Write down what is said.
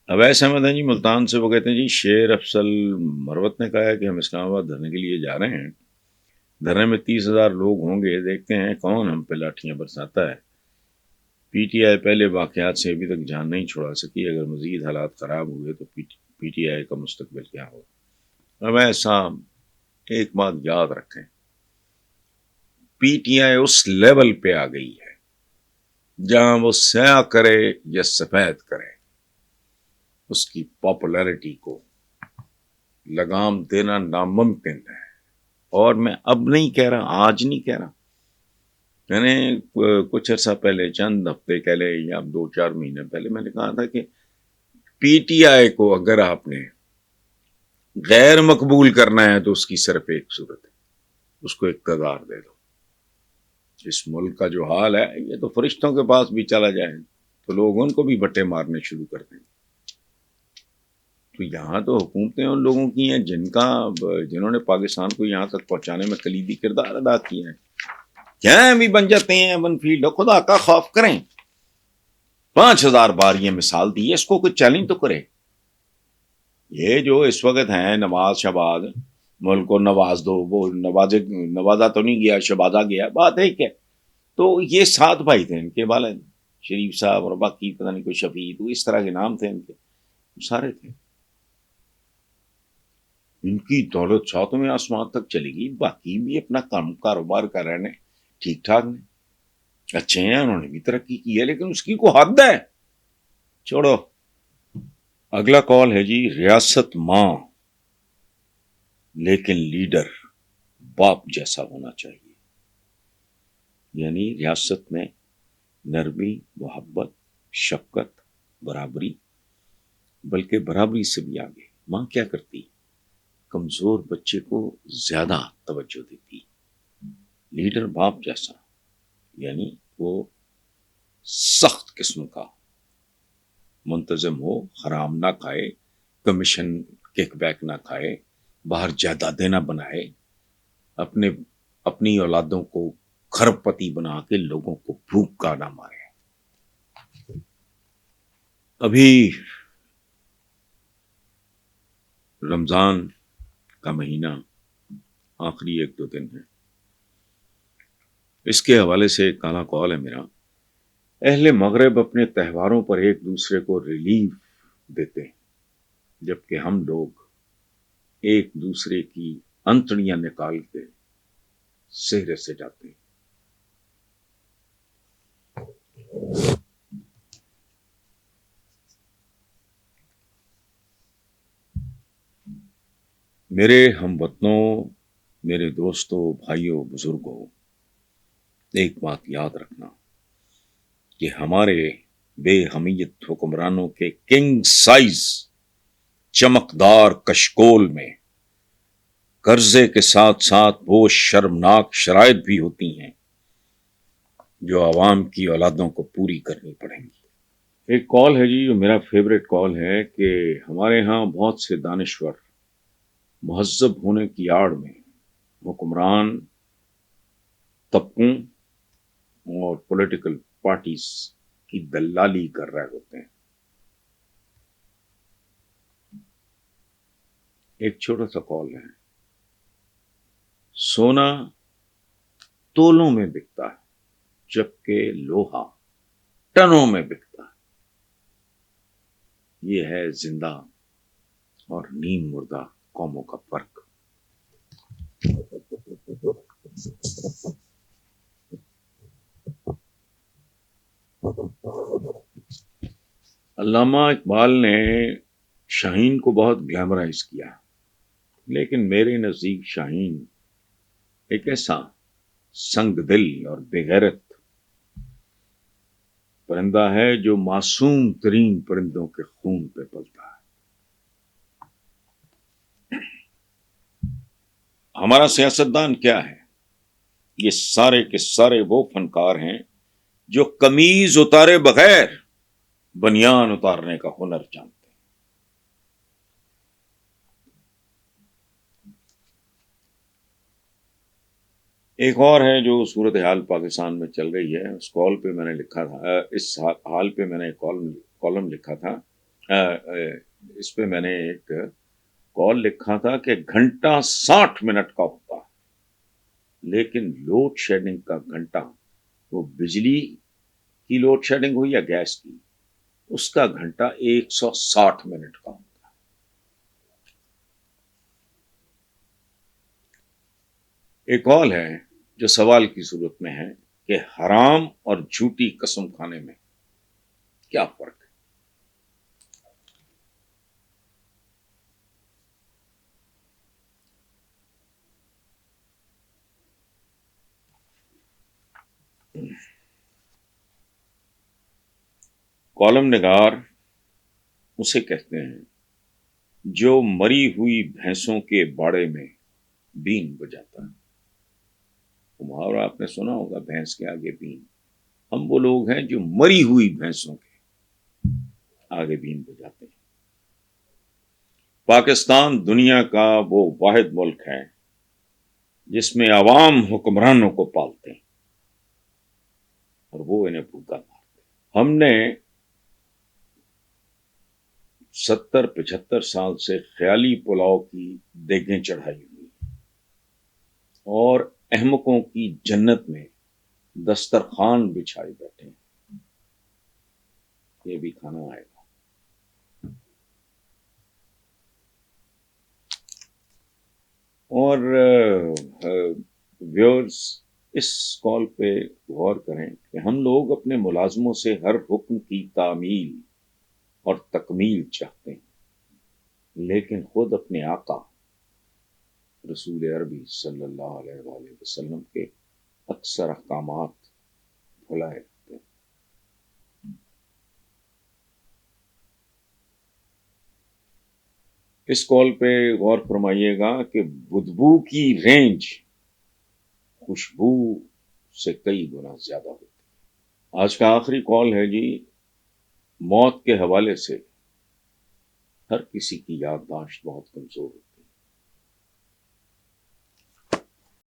اویس احمد ہیں جی ملتان سے، وہ کہتے ہیں جی شیر افضل مروت نے کہا ہے کہ ہم اسلام آباد دھرنے کے لیے جا رہے ہیں، دھرنے میں 30,000 لوگ ہوں گے، دیکھتے ہیں کون ہم پہ لاٹھیاں برساتا ہے۔ پی ٹی آئی پہلے واقعات سے ابھی تک جان نہیں چھڑا سکی، اگر مزید حالات خراب ہوئے تو پی ٹی آئی کا مستقبل کیا ہوگا؟ اویس صاحب ایک بات یاد رکھیں، P T I us level پہ آ گئی ہے جہاں وہ سیاہ کرے یا سفید کرے، اس کی پاپولیرٹی کو لگام دینا ناممکن ہے۔ اور میں اب نہیں کہہ رہا، آج نہیں کہہ رہا، میں نے کچھ عرصہ پہلے، چند ہفتے پہلے یا 2-4 مہینے پہلے میں نے کہا تھا کہ پی ٹی آئی کو اگر آپ نے غیر مقبول کرنا ہے تو اس کی صرف ایک صورت ہے، اس کو اقتدار دے دو۔ اس ملک کا جو حال ہے، یہ تو فرشتوں کے پاس بھی چلا جائے تو لوگ ان کو بھی بٹے مارنے شروع کر دیں۔ تو یہاں تو حکومتیں ان لوگوں کی ہیں جنہوں نے پاکستان کو یہاں تک پہنچانے میں کلیدی کردار ادا کیا ہے۔ کیا بھی بن جاتے ہیں ون فیلڈ، خدا کا خوف کریں۔ 5,000 بار یہ مثال دی ہے، اس کو کوئی چیلنج تو کرے۔ یہ جو اس وقت ہیں نواز شہباز، ملک کو نواز دو، وہ نوازا تو نہیں گیا، شہبازہ گیا، بات ہے کیا؟ تو یہ 7 بھائی تھے ان کے والد، شریف صاحب اور باقی پتہ نہیں کوئی شفیع، تو اس طرح کے نام تھے ان کے، سارے تھے۔ ان کی دولت 7ویں آسمان تک چلے گی، باقی بھی اپنا کاروبار کر رہے ہیں، ٹھیک ٹھاک نے، اچھے ہیں، انہوں نے بھی ترقی کی ہے، لیکن اس کی کوئی حد ہے۔ چھوڑو۔ اگلا کال ہے جی، ریاست ماں لیکن لیڈر باپ جیسا ہونا چاہیے، یعنی ریاست میں نرمی، محبت، شفقت، برابری، بلکہ برابری سے بھی آگے ماں کیا کرتی؟ کمزور بچے کو زیادہ توجہ دیتی۔ لیڈر باپ جیسا، یعنی وہ سخت قسم کا، منتظم ہو، حرام نہ کھائے، کمیشن کک بیک نہ کھائے، باہر جائیدادیں نہ بنائے، اپنی اولادوں کو کھرب پتی بنا کے لوگوں کو بھوک کا نہ مارے۔ ابھی رمضان کا مہینہ آخری 1-2 دن ہے، اس کے حوالے سے ایک کالا کال ہے میرا۔ اہل مغرب اپنے تہواروں پر ایک دوسرے کو ریلیف دیتے ہیں، جبکہ ہم لوگ ایک دوسرے کی انتڑیاں نکال کے سہرے سے جاتے ہیں۔ میرے ہم وطنوں، میرے دوستوں، بھائیوں، بزرگوں، ایک بات یاد رکھنا کہ ہمارے بے حمیت حکمرانوں کے کنگ سائز چمکدار کشکول میں قرضے کے ساتھ ساتھ وہ شرمناک شرائط بھی ہوتی ہیں جو عوام کی اولادوں کو پوری کرنی پڑیں گی۔ ایک کال ہے جی جو میرا فیوریٹ کال ہے کہ ہمارے ہاں بہت سے دانشور مہذب ہونے کی آڑ میں حکمران طبقوں اور پولیٹیکل پارٹیز کی دلالی کر رہے ہوتے ہیں۔ ایک چھوٹا سا کال ہے، سونا تولوں میں بکتا ہے جبکہ لوہا ٹنوں میں بکتا ہے۔ یہ ہے زندہ اور نیم مردہ قوموں کا فرق۔ علامہ اقبال نے شاہین کو بہت گلیمرائز کیا، لیکن میرے نزدیک شاہین ایک ایسا سنگ دل اور بے غیرت پرندہ ہے جو معصوم ترین پرندوں کے خون پہ پلتا ہے۔ ہمارا سیاستدان کیا ہے؟ یہ سارے کے سارے وہ فنکار ہیں جو قمیض اتارے بغیر بنیان اتارنے کا ہنر جانتے ہیں۔ ایک اور ہے جو صورتحال پاکستان میں چل رہی ہے، اس کال پہ میں نے لکھا تھا، اس حال پہ میں نے کالم لکھا تھا اس پہ میں نے ایک کال لکھا تھا کہ گھنٹہ 60 منٹ کا ہوتا ہے، لیکن لوڈ شیڈنگ کا گھنٹہ، وہ بجلی کی لوڈ شیڈنگ ہوئی یا گیس کی، اس کا گھنٹہ 160 منٹ کا ہوتا ہے۔ ایک کال ہے جو سوال کی صورت میں ہے کہ حرام اور جھوٹی قسم کھانے میں کیا فرق ہے؟ کالم نگار اسے کہتے ہیں جو مری ہوئی بھینسوں کے باڑے میں بین بجاتا ہے۔ محاورہ آپ نے سنا ہوگا، بھینس کے آگے بین۔ ہم وہ لوگ ہیں جو مری ہوئی بھینسوں کے آگے بین بجاتے ہیں۔ پاکستان دنیا کا وہ واحد ملک ہے جس میں عوام حکمرانوں کو پالتے ہیں اور وہ انہیں بھوکا مارتے ہیں۔ ہم نے 70-75 سال سے خیالی پلاؤ کی دیگیں چڑھائی ہوئی اور احمقوں کی جنت میں دسترخوان بچھائے بیٹھے ہیں۔ یہ بھی کھانا آئے گا۔ اور ویورز اس کال پہ غور کریں کہ ہم لوگ اپنے ملازموں سے ہر حکم کی تعمیل اور تکمیل چاہتے ہیں، لیکن خود اپنے آقا رسول عربی صلی اللہ علیہ وآلہ وسلم کے اکثر احکامات بھلائے رکھتے ہیں۔ اس کال پہ غور فرمائیے گا کہ بدبو کی رینج خوشبو سے کئی گنا زیادہ ہوتی ہے۔ آج کا آخری کال ہے جی۔ موت کے حوالے سے ہر کسی کی یادداشت بہت کمزور ہوتی ہے۔